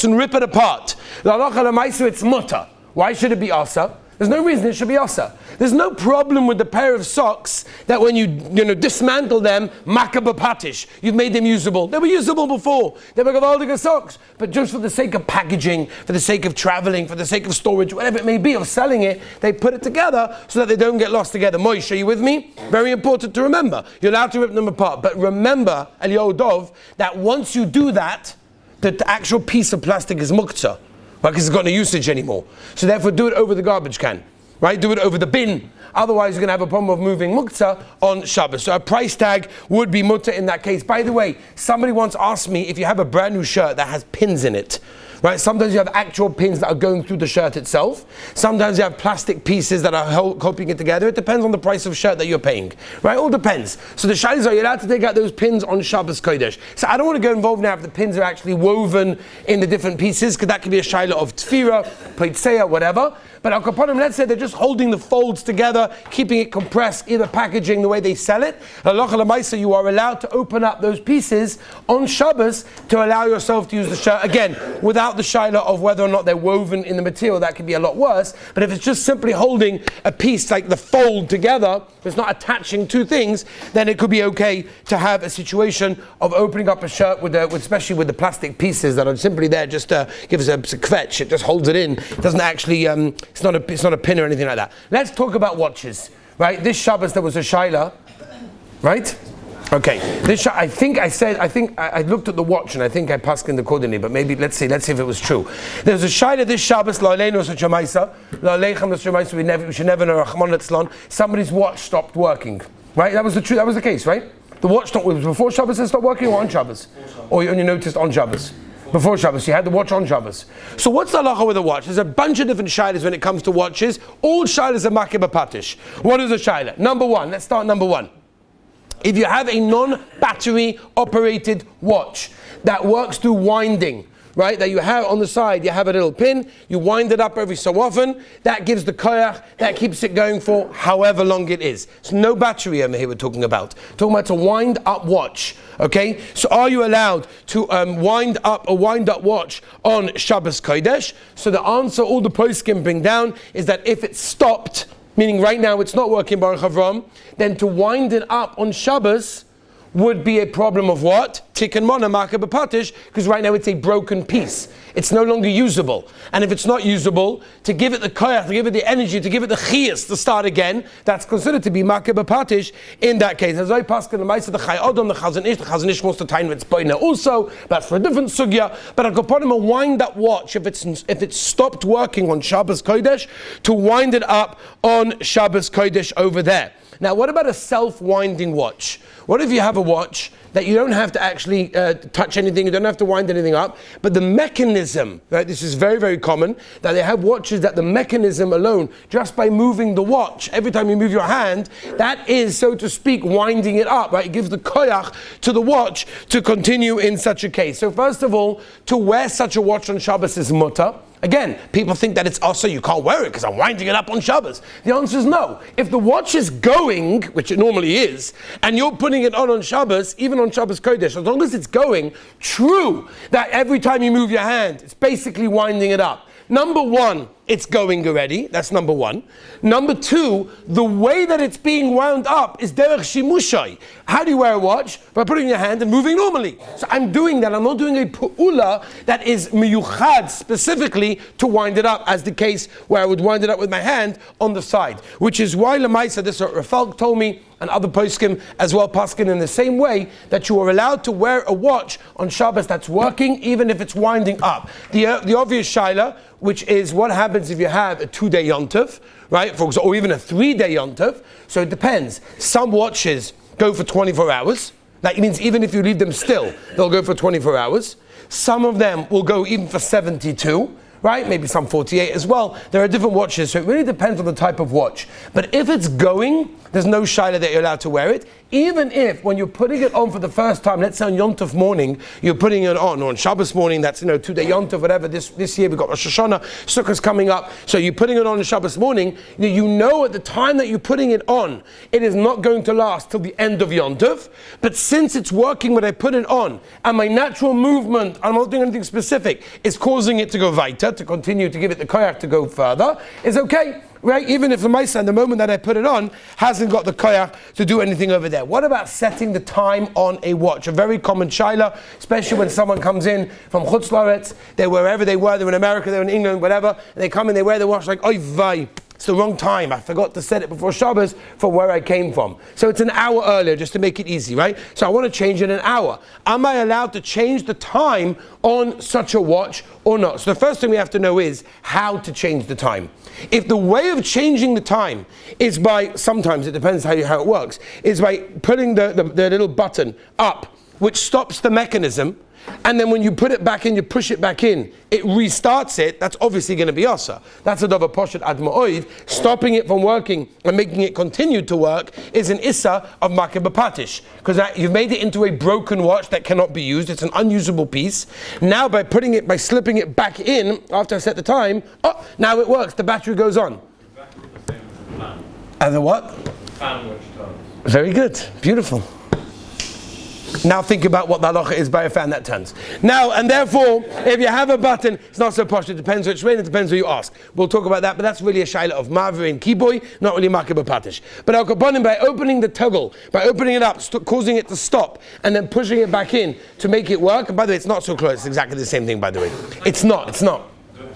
socks and rip it apart. It's mutter. Why should it be asa? There's no reason it should be asa. There's no problem with the pair of socks that when you dismantle them, Makeh BePatish, you've made them usable. They were usable before. They were Gavaldiga socks. But just for the sake of packaging, for the sake of traveling, for the sake of storage, whatever it may be, of selling it, they put it together so that they don't get lost together. Moish, are you with me? Very important to remember. You're allowed to rip them apart. But remember, Eliyahu Dov, that once you do that, the actual piece of plastic is muktzah. Right, because it's got no usage anymore. So therefore do it over the garbage can. Right? Do it over the bin. Otherwise you're going to have a problem of moving muktzah on Shabbos. So a price tag would be mutter in that case. By the way, somebody once asked me if you have a brand new shirt that has pins in it. Right? Sometimes you have actual pins that are going through the shirt itself. Sometimes you have plastic pieces that are helping it together. It depends on the price of shirt that you're paying. Right? It all depends. So the shayla is, are you allowed to take out those pins on Shabbos Kodesh? So I don't want to get involved now if the pins are actually woven in the different pieces, because that could be a shayla of tefira, pleitzeya, whatever. But al kaponim, let's say they're just holding the folds together, keeping it compressed, either packaging the way they sell it. Halacha l'maisa, you are allowed to open up those pieces on Shabbos to allow yourself to use the shirt. Again, without the shayla of whether or not they're woven in the material, that could be a lot worse. But if it's just simply holding a piece like the fold together, it's not attaching two things, then it could be okay to have a situation of opening up a shirt especially with the plastic pieces that are simply there just to give us a kvetch. It just holds it in. It doesn't actually, it's not a pin or anything like that. Let's talk about watches. Right? This Shabbos there was a shayla. Right? Okay. I think I looked at the watch and I think I paskined accordingly, but maybe let's see if it was true. There's a shayla this Shabbos, la'aleinu shamaisa, la'aleichem shamaisa, we should never know Rahman Litzlan. Somebody's watch stopped working. Right? That was the case, right? The watch stopped. Was before Shabbos it stopped working or on Shabbos? Or you only noticed on Shabbos? Before Shabbos, you had the watch on Shabbos. So what's the halacha with the watch? There's a bunch of different shaylas when it comes to watches. All shaylas are Makeh BePatish. What is a shayla? Number one, let's start number one. If you have a non-battery operated watch that works through winding, right, that you have on the side, you have a little pin, you wind it up every so often, that gives the koyach, that keeps it going for however long it is. So no battery over here we're talking about. Talking about a wind up watch, okay? So are you allowed to wind up a wind up watch on Shabbos Kodesh? So the answer all the poskim bring down is that if it stopped, meaning right now it's not working, Baruch Avram, then to wind it up on Shabbos would be a problem of what? Tikkun Mona, Makeh BePatish, because right now it's a broken piece. It's no longer usable. And if it's not usable, to give it the koyach, to give it the energy, to give it the chiyas to start again, that's considered to be Makeh BePatish in that case. As I pass the Maisa, the Chai Odom, the Chazon Ish wants to tie with Spoina also, that's for a different sugya. But I'll put him a wind up watch if it's stopped working on Shabbos Kodesh, to wind it up on Shabbos Kodesh over there. Now, what about a self-winding watch? What if you have a watch that you don't have to actually touch anything, you don't have to wind anything up, but the mechanism, right, this is very, very common, that they have watches that the mechanism alone, just by moving the watch, every time you move your hand, that is, so to speak, winding it up, right? It gives the koyach to the watch to continue in such a case. So first of all, to wear such a watch on Shabbos is mutter. Again, people think that it's also you can't wear it because I'm winding it up on Shabbos. The answer is no. If the watch is going, which it normally is, and you're putting it on Shabbos, even on Shabbos Kodesh, as long as it's going, true that every time you move your hand, it's basically winding it up. Number one, it's going already. That's number one. Number two, the way that it's being wound up is derech shimushai. How do you wear a watch? By putting your hand and moving normally. So I'm doing that. I'm not doing a pu'ula that is miyuchad specifically to wind it up, as the case where I would wind it up with my hand on the side. Which is why Lamaisa, this is what Rafal told me, and other poskim as well paskin in the same way, that you are allowed to wear a watch on Shabbos that's working even if it's winding up. The obvious shaila, which is what happens if you have a 2-day yontif, right? Or even a 3-day yontif. So it depends. Some watches go for 24 hours. That means even if you leave them still, they'll go for 24 hours. Some of them will go even for 72. right? Maybe some 48 as well. There are different watches, so it really depends on the type of watch. But if it's going, there's no shaila that you're allowed to wear it. Even if, when you're putting it on for the first time, let's say on Yom Tov morning, you're putting it on, or on Shabbos morning, that's, 2-day Yom Tov, whatever. This year we've got Rosh Hashanah, Sukkot's coming up, so you're putting it on Shabbos morning. You know at the time that you're putting it on, it is not going to last till the end of Yom Tov. But since it's working when I put it on, and my natural movement, I'm not doing anything specific, is causing it to go weiter, to continue to give it the koyach to go further, is okay. Right? Even if the Maisa, the moment that I put it on, hasn't got the koyach to do anything over there. What about setting the time on a watch? A very common shaila, especially when someone comes in from Chutz La'aretz, they're wherever they were, they're in America, they're in England, whatever, and they come in, they wear the watch like, oy vay, it's the wrong time. I forgot to set it before Shabbos for where I came from. So it's an hour earlier just to make it easy, right? So I want to change it an hour. Am I allowed to change the time on such a watch or not? So the first thing we have to know is how to change the time. If the way of changing the time is by, sometimes it depends how it works, is by putting the little button up, which stops the mechanism, and then when you put it back in, you push it back in, it restarts it, that's obviously going to be asa. That's a dava poshet ad ma'oid. Stopping it from working and making it continue to work is an issa of Makeh BePatish, because you've made it into a broken watch that cannot be used. It's an unusable piece. Now by slipping it back in after I set the time, now it works. The battery goes on. Exactly the same as a fan. As a what? Fan which turns. Very good. Beautiful. Now think about what the halacha is by a fan that turns. Now, and therefore, if you have a button, it's not so posh. It depends which way, and it depends who you ask. We'll talk about that, but that's really a shaila of Mavir and Kiboy, not really Makeh BePatish. But Al Kaponim, by opening the toggle, by opening it up, causing it to stop, and then pushing it back in to make it work. And by the way, it's not so close. It's exactly the same thing, by the way. It's not. The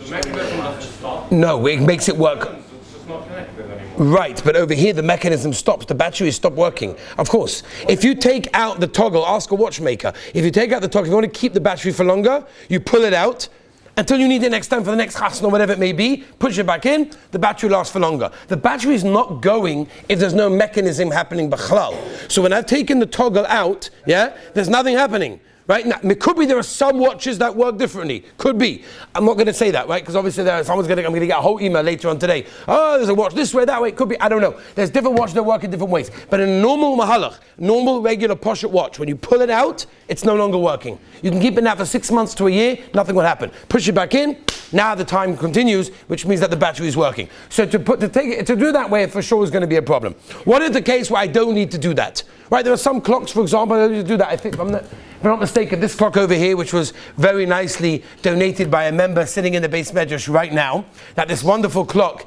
mechanism doesn't stop. No, it makes it work. It's just not connected anymore. Right, but over here the mechanism stops, the battery stopped working. Of course, if you take out the toggle, ask a watchmaker, if you take out the toggle, if you want to keep the battery for longer, you pull it out until you need it next time for the next chasna or whatever it may be, push it back in, the battery lasts for longer. The battery is not going if there's no mechanism happening b'chlal. So when I've taken the toggle out, there's nothing happening. Right? Now, it could be there are some watches that work differently. Could be. I'm not going to say that, right? Because obviously I'm going to get a whole email later on today. Oh, there's a watch this way, that way. It could be. I don't know. There's different watches that work in different ways. But in a normal mahalach, normal regular poshet watch, when you pull it out, it's no longer working. You can keep it now for 6 months to a year, nothing will happen. Push it back in, now the time continues, which means that the battery is working. So to do that way for sure is going to be a problem. What is the case where I don't need to do that? Right? There are some clocks, for example, that need to do that. I think if I'm not mistaken, this clock over here, which was very nicely donated by a member sitting in the base medrash right now, that this wonderful clock,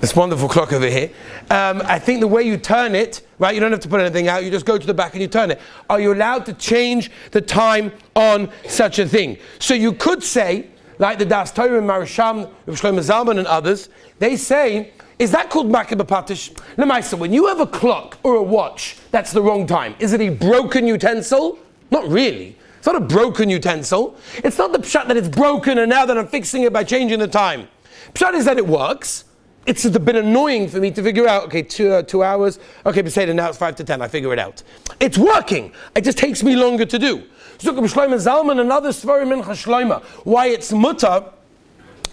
this wonderful clock over here, I think the way you turn it, right, you don't have to put anything out, you just go to the back and you turn it. Are you allowed to change the time on such a thing? So you could say, like the Das Torah, Marasham, Shlomo Zalman and others, they say, is that called Makeh BePatish? Lemaisa, when you have a clock or a watch that's the wrong time, is it a broken utensil? Not really. It's not a broken utensil. It's not the pshat that it's broken and now that I'm fixing it by changing the time. Pshat is that it works. It's a bit annoying for me to figure out, okay, 2 hours, okay, but say that now it's 5 to 10, I figure it out. It's working. It just takes me longer to do. Zukim Shlomo Zalman and other Svarim in Chashloima. Why it's mutter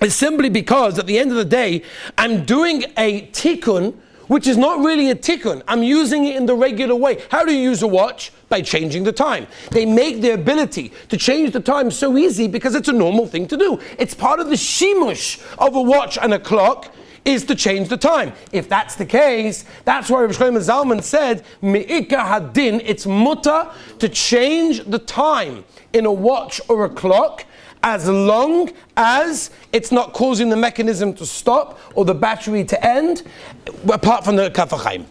is simply because at the end of the day, I'm doing a tikkun, which is not really a tikkun. I'm using it in the regular way. How do you use a watch? By changing the time. They make the ability to change the time so easy because it's a normal thing to do. It's part of the shimush of a watch and a clock is to change the time. If that's the case, that's why Rav Shlomo Zalman said, Me'ika hadin, it's mutter to change the time in a watch or a clock as long as it's not causing the mechanism to stop or the battery to end, apart from the Kaf HaChaim.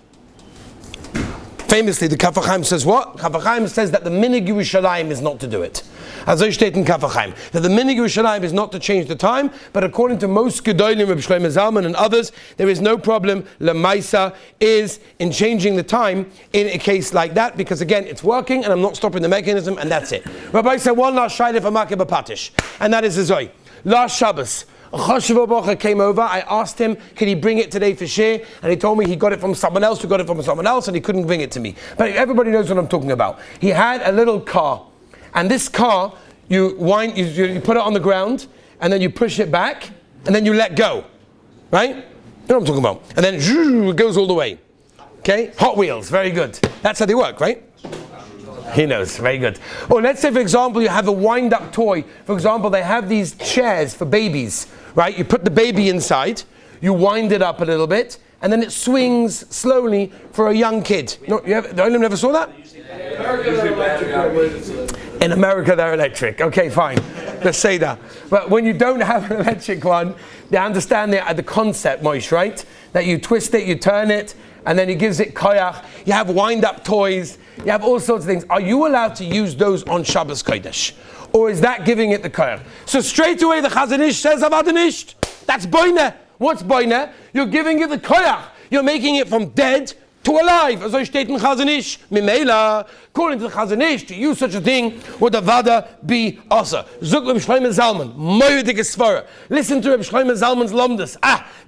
Famously, the Kaf HaChaim says what? Kaf HaChaim says that the Minig Yerushalayim is not to do it. As I state in Kaf HaChaim, that the Minig Yerushalayim is not to change the time, but according to most Gedolim, Reb Shlomo Zalman and others, there is no problem. Lemaisa is in changing the time in a case like that, because again, it's working and I'm not stopping the mechanism, and that's it. Rabbi said one last shayla for Makeh BePatish, and that is the Zoy. Last Shabbos, Choshev Bocha came over. I asked him, can he bring it today for share? And he told me he got it from someone else who got it from someone else, and he couldn't bring it to me. But everybody knows what I'm talking about. He had a little car, and this car, you wind, you put it on the ground, and then you push it back, and then you let go. Right? You know what I'm talking about. And then it goes all the way. Okay? Hot Wheels, very good. That's how they work, right? He knows, very good. Or let's say, for example, you have a wind-up toy. For example, they have these chairs for babies, right? You put the baby inside, you wind it up a little bit, and then it swings slowly for a young kid. No, you never saw that? In America, they're electric. Okay, fine. Let's say that. But when you don't have an electric one, they understand the concept, Moish, right? That you twist it, you turn it, and then it gives it koyach. You have wind-up toys. You have all sorts of things. Are you allowed to use those on Shabbos Kodesh? Or is that giving it the koyach? So straight away the Chazon Ish says, Avadonisht. That's boine. What's boine? You're giving it the koyach. You're making it from dead to alive. As I state in Chazon Ish. Mimela, according to the Chazon Ish, to use such a thing would a vada be asa. Zuk Reb Shlomo Zalman, moedige svara. Listen to Reb Shlomo Zalman's lomdus.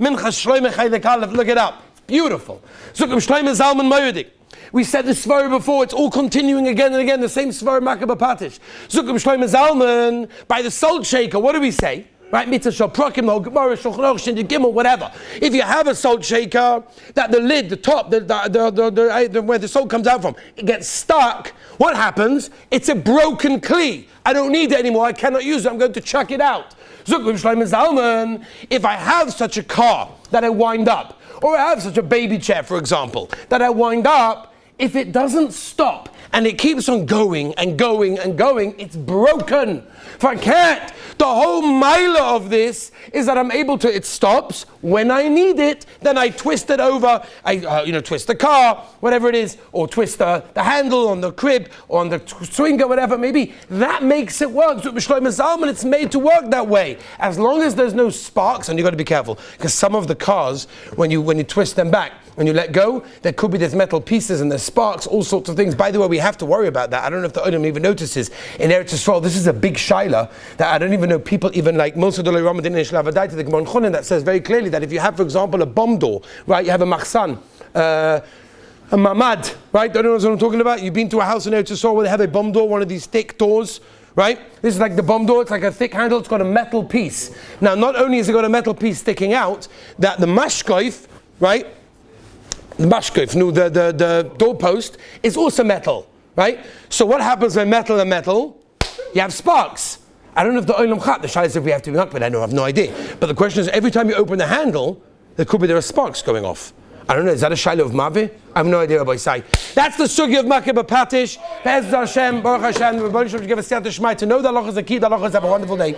Minchas Shlomo Chaylik Aleph, look it up. Beautiful. Zuk Reb Shlomo Zalman moedig. We said this svara before, it's all continuing again and again, the same svara Makeh BePatish. Zuk Reb Shlomo Zalman, by the salt shaker, what do we say? Right, mitzvah shal prakim, no gemara, shulchan aruch, shin gimel, whatever. If you have a salt shaker, that the lid, the top, where the salt comes out from, it gets stuck. What happens? It's a broken kli. I don't need it anymore. I cannot use it. I'm going to chuck it out. Zuk Reb Shlomo Zalman, if I have such a car that I wind up, or I have such a baby chair, for example, that I wind up, if it doesn't stop and it keeps on going and going and going, it's broken. Forget. The whole mila of this is that I'm able to, it stops when I need it, then I twist it over, I twist the car, whatever it is, or twist the handle on the crib, or on the swinger, whatever it may be. That makes it work. So Shlomo Zalman, it's made to work that way. As long as there's no sparks, and you've got to be careful, because some of the cars, when you twist them back, when you let go, there could be there's metal pieces and there's sparks, all sorts of things. By the way, we have to worry about that. I don't know if the Odom even notices. In Eretz Yisrael, this is a big shaila that I don't even know people even like Moshe Dolay Ramadan and Shlavadai to the Gemara Chonin that says very clearly that if you have, for example, a bomb door, right, you have a machsan, a mamad, right? Don't know what I'm talking about? You've been to a house in Eretz Yisrael where they have a bomb door, one of these thick doors, right? This is like the bomb door. It's like a thick handle. It's got a metal piece. Now, not only has it got a metal piece sticking out, that the mashkoif, right? The mashkoif, the doorpost is also metal, right? So what happens when metal and metal? You have sparks. I don't know if the olam chat, the shayla says we have to be up, but I have no idea. But the question is, every time you open the handle, there are sparks going off. I don't know, is that a shayla of Mavi? I have no idea what I say. That's the sugi of Makeh BePatish. Be'ez Hashem, Baruch Hashem, Rebbeinu Shalom, give us siyata shmai to know that Allah is the key, that Allah is have a wonderful day.